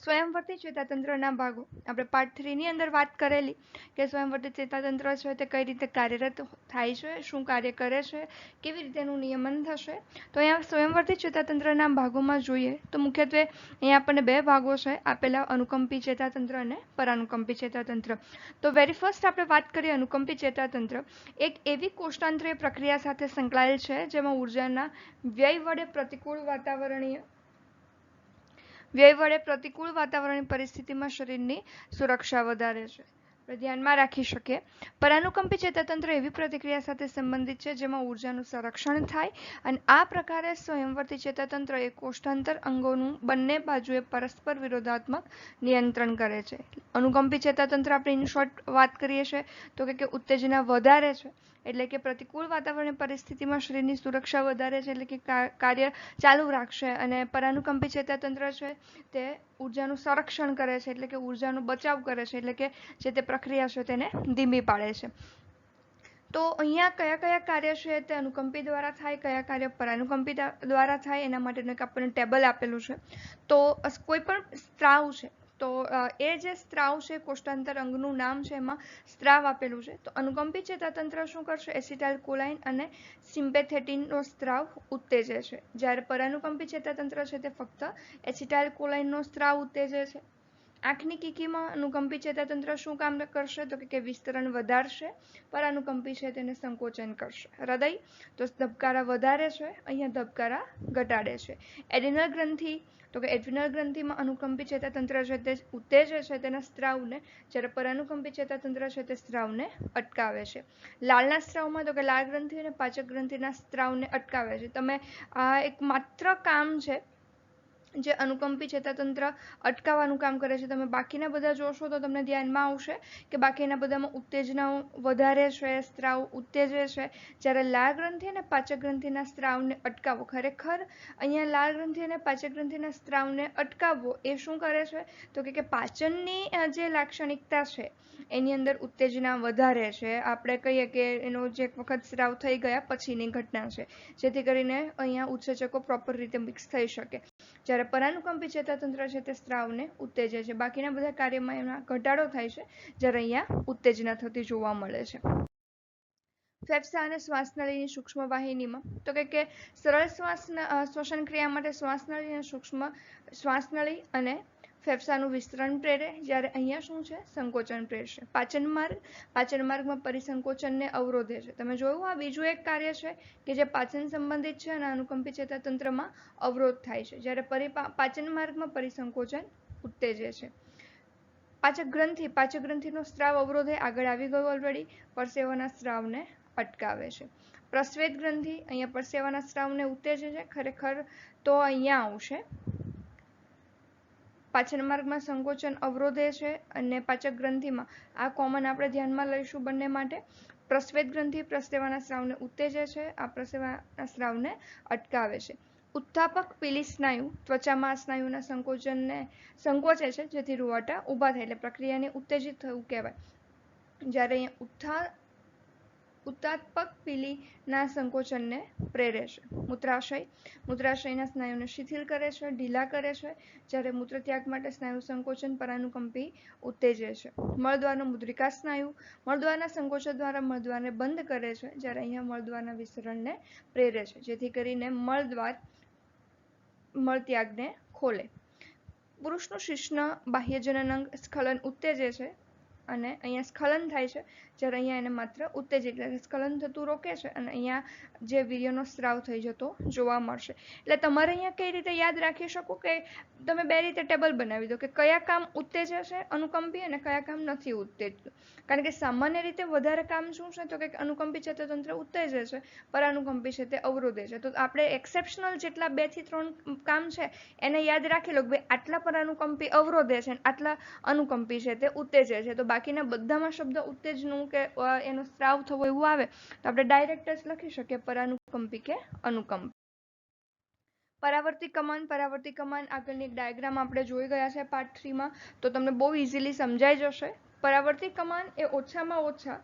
સ્વયંવર્તી ચેતાતંત્રના ભાગો આપણે પાર્ટ 3 ની અંદર વાત કરેલી કે સ્વયંવર્તી ચેતાતંત્ર છે તે કઈ રીતે કાર્યરત થાય છે, શું કાર્ય કરે છે, કેવી રીતે એનું નિયમન થશે. તો અહીંયા સ્વયંવર્તી ચેતાતંત્રના ભાગોમાં જોઈએ તો મુખ્યત્વે અહીંયા આપણને બે ભાગો છે આપેલા, અનુકંપી ચેતાતંત્ર અને પરાનુકંપી ચેતાતંત્ર. તો વેરી ફર્સ્ટ આપણે વાત કરીએ અનુકંપી ચેતાતંત્ર એક એવી કોષાંતરીય પ્રક્રિયા સાથે સંકળાયેલ છે જેમાં ઉર્જાના વ્યય વડે પ્રતિકૂળ વાતાવરણીય પરિસ્થિતિમાં શરીરની સુરક્ષા વધારે છે. ધ્યાનમાં રાખી શકીએ. પરાનુકંપી ચેતાતંત્ર એવી પ્રતિક્રિયા સાથે સંબંધિત છે જેમાં ઉર્જાનું સંરક્ષણ થાય અને આ પ્રકારે સ્વયંવર્તી ચેતાતંત્ર એ કોષાંતર અંગોનું બંને બાજુએ પરસ્પર વિરોધાત્મક નિયંત્રણ કરે છે. અનુકંપી ચેતાતંત્ર આપણે ઇન શોર્ટ વાત કરીએ છીએ તો કે ઉત્તેજના વધારે છે એટલે કે પ્રતિકૂળ વાતાવરણીય પરિસ્થિતિમાં શરીરની સુરક્ષા વધારે છે એટલે કે કાર્ય ચાલુ રાખશે, અને પરાનુકંપી ચેતાતંત્ર છે તે ઉર્જાનું સંરક્ષણ કરે છે એટલે કે ઉર્જાનો બચાવ કરે છે એટલે કે જે તે પ્રક્રિયા છે તેને ધીમી પાડે છે. તો અહીંયા કયા કયા કાર્ય છે તે અનુકંપી દ્વારા થાય, કયા કાર્ય પરાનુકંપી દ્વારા થાય એના માટેનું એક આપણને ટેબલ આપેલું છે. તો કોઈ પણ સ્ત્રાવ છે તો એ જે સ્ત્રાવ છે કોષાંતર અંગનું નામ છે એમાં સ્ત્રાવ આપેલું છે. તો અનુકંપી ચેતાતંત્ર શું કરશે, એસિટાઇલ કોલાઇન અને સિમ્પેથેટિનનો સ્ત્રાવ ઉત્તેજે છે, જ્યારે પરાનુકંપી ચેતાતંત્ર છે તે ફક્ત એસિટાઇલ કોલાઇનનો સ્ત્રાવ ઉત્તેજે છે. આંખની કીકીમાં અનુકંપી ચેતાતંત્ર શું કામ કરશે તો કે વિસ્તરણ વધારશે, પરાનુકંપી છે તેને સંકોચન કરશે. હૃદય તો ધબકારા વધારે છે, અહીંયા ધબકારા ઘટાડે છે. એડ્રિનલ ગ્રંથિ તો કે એડ્રિનલ ગ્રંથિમાં અનુકંપી ચેતાતંત્ર છે તે ઉત્તેજે છે તેના સ્ત્રાવને, જ્યારે પરાનુકંપી ચેતાતંત્ર છે તે સ્ત્રાવને અટકાવે છે. લાળના સ્ત્રાવમાં તો કે લાળ ગ્રંથિ અને પાચક ગ્રંથિના સ્ત્રાવને અટકાવે છે. તમે આ એક માત્ર કામ છે જે અનુકંપી ચેતાતંત્ર અટકાવવાનું કામ કરે છે. તમે બાકીના બધા જોશો તો તમને ધ્યાનમાં આવશે કે બાકીના બધામાં ઉત્તેજનાઓ વધારે છે, સ્ત્રાવ ઉત્તેજે છે, જ્યારે લાળ ગ્રંથિ અને પાચક ગ્રંથિના સ્ત્રાવને અટકાવવો. ખરેખર અહીંયા લાળ ગ્રંથિ અને પાચક ગ્રંથિના સ્ત્રાવને અટકાવવો એ શું કરે છે તો કે પાચનની જે લાક્ષણિકતા છે એની અંદર ઉત્તેજના વધારે છે. આપણે કહીએ કે એનો જે એક વખત સ્ત્રાવ થઈ ગયા પછીની ઘટના છે, જેથી કરીને અહીંયા ઉત્સેચકો પ્રોપર રીતે મિક્સ થઈ શકે. જ્યારે પરાનુકંપી ચેતાતંત્ર છે તે સ્ત્રાવને ઉત્તેજે છે. બાકીના બધા કાર્યમાં એમાં ઘટાડો થાય છે, જ્યારે અહીંયા ઉત્તેજના થતી જોવા મળે છે. ફેફસા અને શ્વાસનળીની સૂક્ષ્મ વાહિનીમાં તો કે સરળ શ્વસન ક્રિયા માટે શ્વાસનળી અને સૂક્ષ્મ શ્વાસનળી અને ફેફસાનું વિસ્તરણ પ્રેરે, જ્યારે અહીંયા શું છે સંકોચન પ્રેરશે. પાચનમાર્ગમાં પરિસંકોચનને અવરોધે છે. તમે જોયું આ બીજું એક કાર્ય છે કે જે પાચન સંબંધિત છે અને અનુકંપી ચેતાતંત્રમાં અવરોધ થાય છે, જ્યારે પાચનમાર્ગમાં પરિસંકોચન ઉત્તેજે છે. પાચક ગ્રંથિનો સ્ત્રાવ અવરોધે આગળ આવી ગયો ઓલરેડી, પરસેવાના સ્ત્રાવને અટકાવે છે. પ્રસ્વેદ ગ્રંથિ અહીંયા પરસેવાના સ્ત્રાવને ઉત્તેજે છે. ખરેખર તો અહીંયા આવશે પાચન માર્ગમાં સંકોચન અવરોધે છે અને પાચક ગ્રંથિમાં આ કોમન આપણે ધ્યાનમાં લઈશું બંને માટે. પ્રસ્વેદ ગ્રંથિ પ્રસ્વેવાના સ્ત્રાવને ઉત્તેજે છે, આ પ્રસ્વેવાના સ્ત્રાવને અટકાવે છે. ઉત્થાપક પીલી સ્નાયુ ત્વચામાં સ્નાયુના સંકોચે છે જેથી રૂવાટા ઊભા થાય એટલે પ્રક્રિયાને ઉત્તેજિત થવું કહેવાય. જ્યારે અહીંયા ઉત્તાપક પીલીના સંકોચનને પ્રેરે છે. મૂત્રાશયના સ્નાયુને શિથિલ કરે છે, ઢીલા કરે છે, જ્યારે મૂત્રત્યાગ માટે સ્નાયુ સંકોચન પરાનુકંપી ઉત્તેજે છે. મળદ્વારનો મુદ્રિકા સ્નાયુ મળદ્વારના સંકોચન દ્વારા મળદ્વારને બંધ કરે છે, જ્યારે અહીંયા મળદ્વારના વિસ્તરણને પ્રેરે છે, જેથી કરીને મળત્યાગને ખોલે. પુરુષનું શિશ્ન બાહ્ય જનનાંગ સ્ખલન ઉત્તેજે છે અને અહીંયા સ્ખલન થાય છે, જ્યારે અહીંયા એને માત્ર ઉત્તેજિત સ્ખલન થતું રોકે છે અને અહીંયા જે વીર્યનો સ્ત્રાવ થઈ જતો જોવા મળશે. એટલે તમારે અહીંયા કઈ રીતે યાદ રાખી શકો કે તમે બે રીતે ટેબલ બનાવી દો કે કયા કામ ઉત્તેજે છે અનુકંપી અને કયા કામ નથી ઉત્તેજતું. કારણ કે સામાન્ય રીતે વધારે કામ શું છે તો કે અનુકંપી ચેતાતંત્ર ઉત્તેજે છે, પરાનુકંપી છે તે અવરોધે છે. તો આપણે એક્સેપ્શનલ જેટલા 2 થી 3 કામ છે એને યાદ રાખી લો કે આટલા પરાનુકંપી અવરોધે છે, આટલા અનુકંપી છે તે ઉત્તેજે છે. તો બાકીના બધામાં શબ્દ ઉત્તેજનું કે એનો સ્ત્રાવ થવો એવું આવે તો આપણે ડાયરેક્ટ જ લખી શકીએ પરાનુકંપી કે અનુકંપી. પરાવર્તી કમાન આગળની એક ડાયાગ્રામ આપણે જોઈ ગયા છે પાર્ટ 3 માં, તો તમને બહુ ઇઝીલી સમજાઈ જશે. પરાવર્તી કમાન એ ઓછામાં ઓછા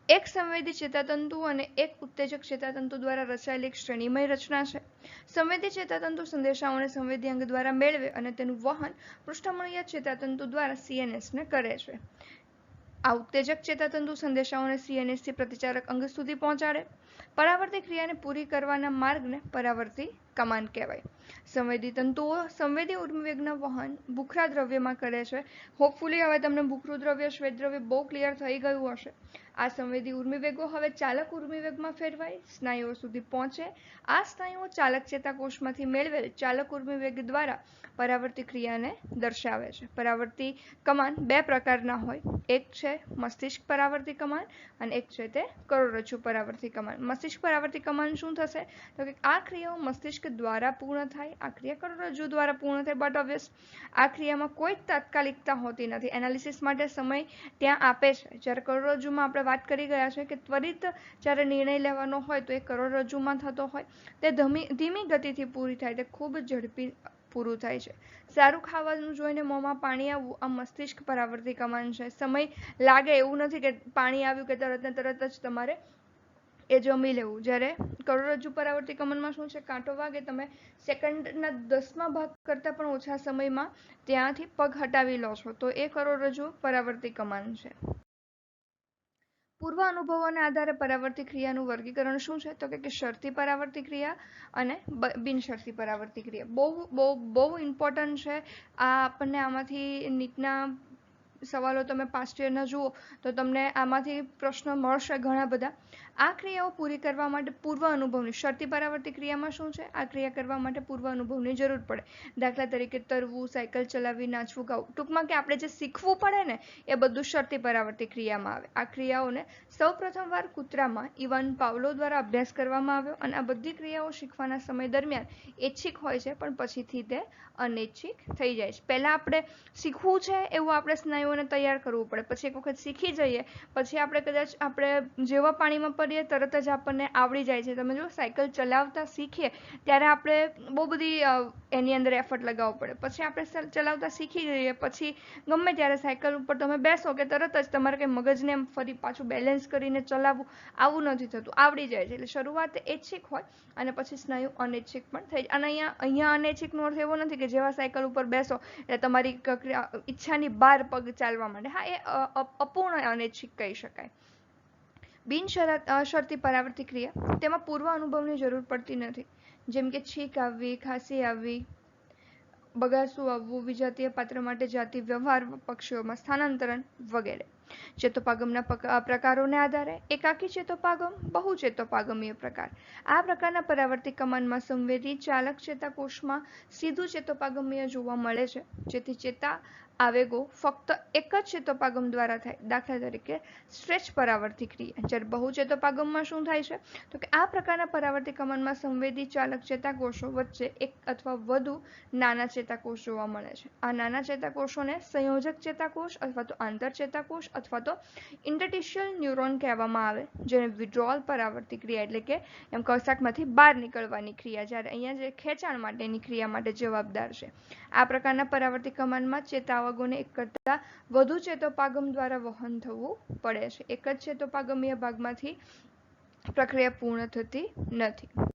એક સંવેદી ચેતાતંતુ અને એક ઉત્તેજક ચેતાતંતુ દ્વારા રચાયેલી એક શ્રેણીમય રચના છે. સંવેદી ચેતાતંતુ સંદેશાઓને સંવેદી અંગ દ્વારા મેળવે અને તેનું વહન પૃષ્ઠમણીય ચેતાતંતુ દ્વારા CNS ને કરે છે. આ ઉત્તેજક ચેતાતંતુ સંદેશાઓને CNS થી પ્રતિચારક અંગ સુધી પહોંચાડે. પરાવર્તી ક્રિયાને પૂરી કરવાના માર્ગને પરાવર્તી કમાન કહેવાય. સંવેદી તંતુઓ સંવેદી ઉર્મિવેગના વહન ભૂખરા દ્રવ્યમાં કરે છે. હોપફુલી હવે તમને ભૂખરું દ્રવ્ય શ્વેત દ્રવ્ય બહુ ક્લિયર થઈ ગયું હશે. આ સંવેદી ઉર્મિવેગો હવે ચાલક ઉર્મિવેગમાં ફેરવાય સ્નાયુઓ સુધી પહોંચે. આ સ્નાયુઓ ચાલક ચેતાકોષમાંથી મેળવેલ ચાલક ઉર્મિવેગ દ્વારા પરાવર્તી ક્રિયાને દર્શાવે છે. પરાવર્તી કમાન બે પ્રકારના હોય. એક છે મસ્તિષ્ક પરાવર્તી કમાન અને એક છે તે કરોડરજ્જુ પરાવર્તી કમાન. મસ્તિષ્ક પરાવર્તી કમાન શું થશે તો કે આ ક્રિયાઓ મસ્તિષ્ક દ્વારા પૂર્ણ થાય. આ ક્રિયા કરોડરજ્જુ દ્વારા પૂર્ણ થાય. બટ ઓબ્વિયસ આ ક્રિયામાં કોઈ તાત્કાલિકતા હોતી નથી. એનાલિસિસ માટે સમય ત્યાં આપે છે. જ્યારે કરોડરજ્જુમાં આપણે વાત કરી ગયા છે કે ત્વરિત જ્યારે નિર્ણય લેવાનો હોય તો એ કરોડરજ્જુમાં થતો હોય. તે ધીમી ગતિથી પૂરી થાય. તે ખૂબ ઝડપી પૂરું થાય છે. સારું ખાવાનું જોઈને મોંમાં પાણી આવવું આ મસ્તિષ્ક પરાવર્તી કમાન છે. સમય લાગે એવું નથી કે પાણી આવ્યું કે તરત ને તરત જ તમારે એ જમી લેવું. જ્યારે કરોડરજ્જુ પરાવર્તી કમાનમાં શું છે કાંટો વાગે તમે સેકન્ડના 10મા ભાગ કરતાં પણ ઓછા સમયમાં ત્યાંથી પગ હટાવી લો છો તો એ કરોડરજ્જુ પરાવર્તી કમાન છે. પૂર્વ અનુભવોના આધારે પરાવર્તી ક્રિયાનું વર્ગીકરણ શું છે તો કે શરતી પરાવર્તી ક્રિયા અને બિનશરતી પરાવર્તી ક્રિયા. બહુ બહુ બહુ ઇમ્પોર્ટન્ટ છે. આ આપણને આમાંથી નીટના સવાલો તમે પાસ્ટ યરના જુઓ તો તમને આમાંથી પ્રશ્નો મળશે ઘણા બધા. આ ક્રિયાઓ પૂરી કરવા માટે પૂર્વ અનુભવની શરતી પરાવર્તી ક્રિયામાં શું છે આ ક્રિયા કરવા માટે પૂર્વ અનુભવની જરૂર પડે. દાખલા તરીકે તરવું, સાયકલ ચલાવવી, નાચવું, ગાવું. ટૂંકમાં કે આપણે જે શીખવું પડે ને એ બધું શરતી પરાવર્તી ક્રિયામાં આવે. આ ક્રિયાઓને સૌ પ્રથમવાર કૂતરામાં ઇવાન પાવલો દ્વારા અભ્યાસ કરવામાં આવ્યો અને આ બધી ક્રિયાઓ શીખવાના સમય દરમિયાન ઐચ્છિક હોય છે પણ પછીથી તે અનૈચ્છિક થઈ જાય છે. પહેલાં આપણે શીખવું છે એવું આપણે સ્નાયુઓને તૈયાર કરવું પડે. પછી એક વખત શીખી જઈએ પછી આપણે કદાચ આપણે જેવા પાણીમાં પડીએ તરત જ આપણને આવડી જાય છે. તમે જો સાયકલ ચલાવતા શીખીએ ત્યારે આપણે બહુ બધી એની અંદર એફર્ટ લગાવવો પડે. પછી આપણે ચલાવતા શીખી જઈએ પછી ગમે ત્યારે સાયકલ ઉપર તમે બેસો કે તરત જ તમારે કંઈ મગજને એમ ફરી પાછું બેલેન્સ કરીને ચલાવવું આવું નથી થતું. આવડી જાય છે. એટલે શરૂઆત ઐચ્છિક હોય અને પછી સ્નાયુ અનૈચ્છિક પણ થઈ જાય. અને અહીંયા અનૈચ્છિકનો અર્થ એવો નથી કે જેવા સાયકલ ઉપર બેસો એટલે તમારી ઈચ્છાની બહાર પગ ચાલવા માંડે. હા એ અપૂર્ણ અનૈચ્છિક કહી શકાય. બિનશરતી પરાવર્તી ક્રિયા તેમાં પૂર્વ અનુભવની જરૂર પડતી નથી. જેમ કે છીંક આવવી, ખાંસી આવવી, બગાસું આવવું, વિજાતીય પાત્ર માટે જાતિ વ્યવહાર, પક્ષીઓમાં સ્થાનાંતરણ વગેરે. ચેતોપાગમના પ્રકારોને આધારે એકાકી ચેતોપાગમ, બહુ ચેતોપાગમીય પ્રકાર. આ પ્રકારના પરાવર્તી કમાનમાં સંવેદી ચાલક ચેતાકોષમાં સીધું ચેતોપાગમીય જોવા મળે છે. જેથી ચેતા આવેગો ફક્ત એક જ ચેતોપાગમ દ્વારા થાય. દાખલા તરીકે સ્ટ્રેચ પરાવર્તી ક્રિયા. જ્યારે બહુ ચેતોપાગમમાં શું થાય છે તો કે આ પ્રકારના પરાવર્તી કમાનમાં સંવેદી ચાલક ચેતાકોષો વચ્ચે એક અથવા વધુ નાના ચેતાકોષ જોવા મળે છે. આ નાના ચેતાકોષોને સંયોજક ચેતાકોષ અથવા તો આંતરચેતાકોષ અથવા તો ઇન્ટરસ્ટિશિયલ ન્યુરોન કહેવામાં આવે. જેને વિડ્રોઅલ પરાવર્તી ક્રિયા એટલે કે એમ કશાકમાંથી બહાર નીકળવાની ક્રિયા જ્યારે અહીંયા જે ખેંચાણ માટેની ક્રિયા માટે જવાબદાર છે. આ પ્રકારના પરાવર્તી કમાનમાં ચેતાવગોને એક કરતાં વધુ ચેતોપાગમ દ્વારા વહન થવું પડે છે. એક જ ચેતોપાગમીય ભાગમાંથી પ્રક્રિયા પૂર્ણ થતી નથી.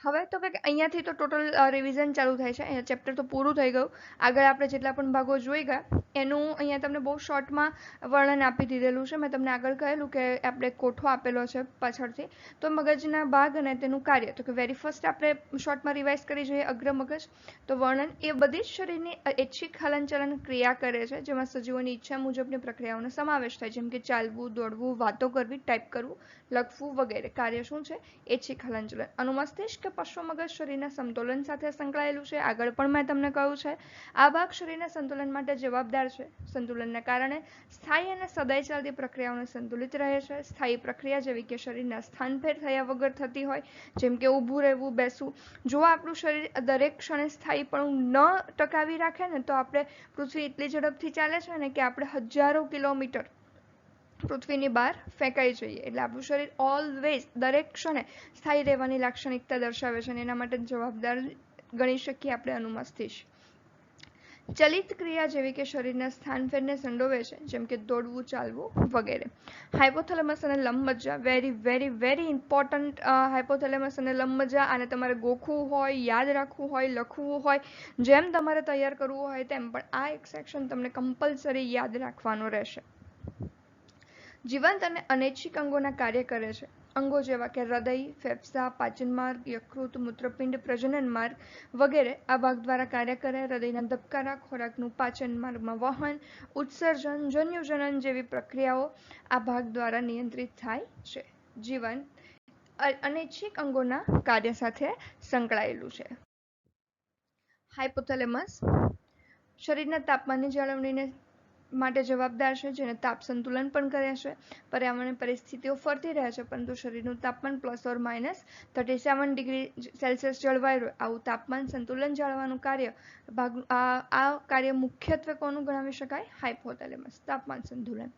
હવે તો કે અહીંયાથી તો ટોટલ રિવિઝન ચાલુ થાય છે. અહીંયા ચેપ્ટર તો પૂરું થઈ ગયું. આગળ આપણે જેટલા પણ ભાગો જોઈ ગયા એનું અહીંયા તમને બહુ શોર્ટમાં વર્ણન આપી દીધેલું છે. મેં તમને આગળ કહેલું કે આપણે કોઠો આપેલો છે પાછળથી તો મગજના ભાગ અને તેનું કાર્ય તો કે વેરી ફર્સ્ટ આપણે શોર્ટમાં રિવાઇઝ કરી જોઈએ અગ્ર મગજ તો વર્ણન એ બધી જ શરીરની ઐચ્છિક હલનચલન ક્રિયા કરે છે જેમાં સજીવોની ઈચ્છા મુજબની પ્રક્રિયાઓનો સમાવેશ થાય જેમ કે ચાલવું, દોડવું, વાતો કરવી, ટાઈપ કરવું, લખવું વગેરે. કાર્ય શું છે ઐચ્છિક હલનચલન. અનુમસ્તિષ્ક પશ્વ મગજ શરીરના સમતોલન સાથે સંકળાયેલું છે. આગળ પણ મેં તમને કહ્યું છે આ ભાગ શરીરના સંતુલન માટે જવાબદાર છે. સંતુલનના કારણે સ્થાયી અને સદાય ચાલતી પ્રક્રિયાઓને સંતુલિત રહે છે. સ્થાયી પ્રક્રિયા જેવી કે શરીરના સ્થાનફેર થયા વગર થતી હોય જેમ કે ઊભું રહેવું, બેસવું. જો આપણું શરીર દરેક ક્ષણે સ્થાયીપણું ન ટકાવી રાખે ને તો આપણે પૃથ્વી એટલી ઝડપથી ચાલે છે ને કે આપણે હજારો કિલોમીટર પૃથ્વીની બહાર ફેંકાઈ જઈએ. એટલે આપણું શરીર ઓલવેઝ દરેક ક્ષણે સ્થાયી રહેવાની લાક્ષણિકતા દર્શાવે છે અને એના માટે જવાબદાર ગણી શકીએ આપણે અનુમસ્તિષ્ક. ચલિત ક્રિયા જેવી કે શરીરના સ્થાન ફેરને સંડોવે છે, જેમ કે દોડવું, ચાલવું વગેરે. હાઇપોથેલેમસ અને લંબમજ્જા, very very very important. Hypothalamus અને લંબમજ્જા, આને તમારે ગોખવું હોય, યાદ રાખવું હોય, લખવું હોય, જેમ તમારે તૈયાર કરવું હોય તેમ, પણ આ એક સેક્શન તમને કમ્પલસરી યાદ રાખવાનો રહેશે. જીવંત અને અનૈચ્છિક અંગોના કાર્ય કરે છે. અંગો જેવા કે હૃદય, ફેફસા, પાચન માર્ગ, યકૃત, મૂત્રપિંડ, પ્રજનન માર્ગ વગેરે આ ભાગ દ્વારા કાર્ય કરે. હૃદયના ધબકારા, ખોરાકનું પાચન માર્ગમાં વહન, ઉત્સર્જન, જન્યુજનન જેવી પ્રક્રિયાઓ આ ભાગ દ્વારા નિયંત્રિત થાય છે. જીવન અનૈચ્છિક અંગોના કાર્ય સાથે સંકળાયેલું છે. હાઇપોથેલેમસ શરીરના તાપમાનની જાળવણીને માટે જવાબદાર છે, જેને તાપ સંતુલન પણ કરે છે. પર્યાવરણીય પરિસ્થિતિઓ ફરતી રહે છે, પરંતુ શરીરનું તાપમાન +or- 37 °C જળવાઈ રહે. આવું તાપમાન સંતુલન જાળવવાનું કાર્ય આ કાર્ય મુખ્યત્વે કોનું ગણાવી શકાય? હાઇપોથેલેમસ, તાપમાન સંતુલન.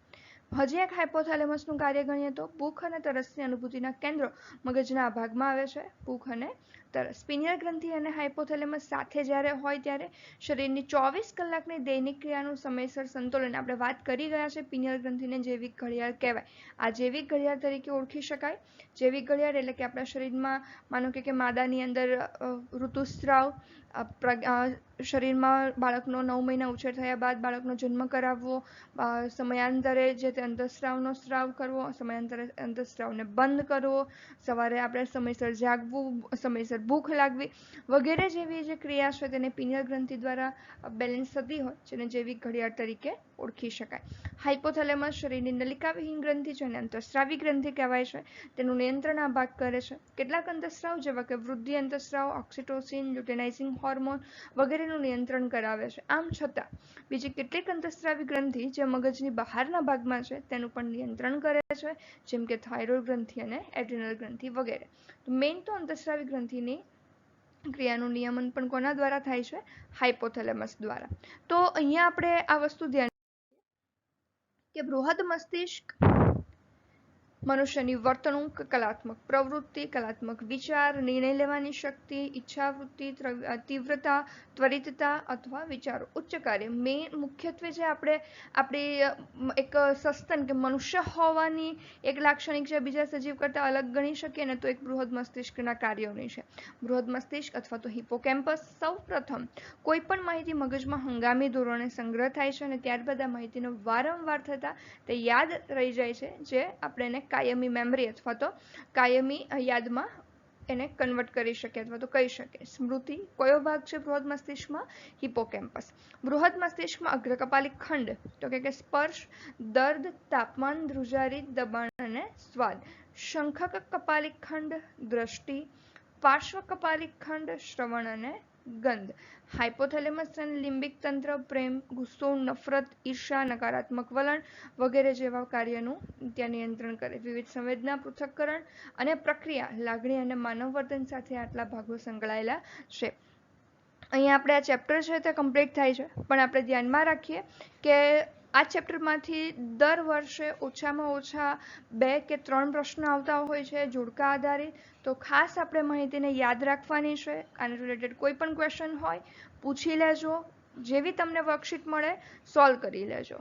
હજી એક હાઇપોથેલેમસનું કાર્ય ગણીએ તો ભૂખ અને તરસની અનુભૂતિના કેન્દ્રો મગજના આ ભાગમાં આવે છે. ભૂખ અને તરસ. પિનિયલ ગ્રંથિ અને હાઇપોથેલેમસ સાથે જ્યારે હોય ત્યારે શરીરની 24 કલાકની દૈનિક ક્રિયાનું સમયસર સંતુલન. આપણે વાત કરી ગયા છે પિનિયલ ગ્રંથિને જૈવિક ઘડિયાળ કહેવાય. આ જૈવિક ઘડિયાળ તરીકે ઓળખી શકાય. જૈવિક ઘડિયાળ એટલે કે આપણા શરીરમાં માનો કે માદાની અંદર ઋતુસ્રાવ, શરીરમાં બાળકનો 9 મહિના ઉછેર થયા બાદ બાળકનો જન્મ કરાવવો, સમયાંતરે જે તે અંતઃસ્રાવનો સ્રાવ કરવો, સમયાંતરે અંતઃસ્રાવને બંધ કરવો, સવારે આપણે સમયસર જાગવું, સમયસર ભૂખ લાગવી વગેરે જેવી જે ક્રિયા છે તેને પિનિયલ ગ્રંથિ દ્વારા બેલેન્સ થતી હોય, જેને જૈવિક ઘડિયાળ તરીકે ઓળખી શકાય. હાઇપોથેલેમસ શરીરની નલિકાવિહીન ગ્રંથિ છે અને અંતઃસ્રાવી ગ્રંથિ કહેવાય છે. તેનું નિયંત્રણ આ ભાગ કરે છે. કેટલાક અંતઃસ્રાવ જેવા કે વૃદ્ધિ અંતઃસ્રાવ, ઓક્સિટોસિન, લ્યુટેનાઇઝિંગ હોર્મોન વગેરેનું નિયંત્રણ કરાવે છે. આમ છતાં બીજી કેટલીક અંતઃસ્રાવી ગ્રંથિ જે મગજની બહારના ભાગમાં છે તેનું પણ નિયંત્રણ કરે છે, જેમ કે થાઇરોઇડ ગ્રંથિ અને એડ્રિનલ ગ્રંથિ વગેરે. મેઇન તો અંતઃસ્રાવી ગ્રંથિની ક્રિયાનું નિયમન પણ કોના દ્વારા થાય છે? હાઇપોથેલેમસ દ્વારા. તો અહીંયા આપણે આ વસ્તુ ધ્યાન કે બૃહદ મસ્તિષ્ક મનુષ્યની વર્તણૂક, કલાત્મક પ્રવૃત્તિ, કલાત્મક વિચાર, નિર્ણય લેવાની શક્તિ, ઈચ્છાવૃત્તિ, તીવ્રતા, ત્વરિતતા અથવા વિચારો, ઉચ્ચ કાર્ય. મુખ્યત્વે જે આપણી એક સસ્તન કે મનુષ્ય હોવાની એક લાક્ષણિક છે બીજા સજીવ કરતાં અલગ ગણી શકીએ ને તો એક બૃહદ મસ્તિષ્કના કાર્યોની છે. બૃહદ મસ્તિષ્ક અથવા તો હિપોકેમ્પસ સૌ પ્રથમ કોઈ પણ માહિતી મગજમાં હંગામી ધોરણે સંગ્રહ થાય છે અને ત્યારબાદ આ માહિતીનો વારંવાર થતા તે યાદ રહી જાય છે, જે આપણે એને કાયમી મેમરી અથવા તો કાયમી યાદમાં એને કન્વર્ટ કરી શકીએ અથવા તો કહી શકીએ. સ્મૃતિ કયો ભાગ છે બૃહદ મસ્તિષ્કમાં? હિપોકેમ્પસ. બૃહદ મસ્તિષ્કમાં અગ્ર કપાલી ખંડ તો કે સ્પર્શ, દર્દ, તાપમાન, ધ્રુજારી, દબાણ અને સ્વાદ. શંખક કપાલી ખંડ દ્રષ્ટિ, પાર્શ્વ કપાલી ખંડ શ્રવણ અને ગંધ. હાઇપોથેલેમસ અને લિમ્બિક તંત્ર પ્રેમ, ગુસ્સો, નફરત, ઈર્ષા, નકારાત્મક વલણ વગેરે જેવા કાર્યનું ત્યાં નિયંત્રણ કરે. વિવિધ સંવેદના પૃથક્કરણ અને પ્રક્રિયા, લાગણી અને માનવ વર્તન સાથે આટલા ભાગો સંકળાયેલા છે. અહીંયા આપણે આ ચેપ્ટર છે તે કમ્પ્લીટ થાય છે, પણ આપણે ધ્યાનમાં રાખીએ કે આ ચેપ્ટરમાંથી દર વર્ષે ઓછામાં ઓછા 2 કે 3 પ્રશ્ન આવતા હોય છે જોડકા આધારિત. તો ખાસ આપણે માહિતીને યાદ રાખવાની છે. આને રિલેટેડ કોઈ પણ ક્વેશ્ચન હોય પૂછી લેજો, જેવી તમને વર્કશીટ મળે સોલ્વ કરી લેજો.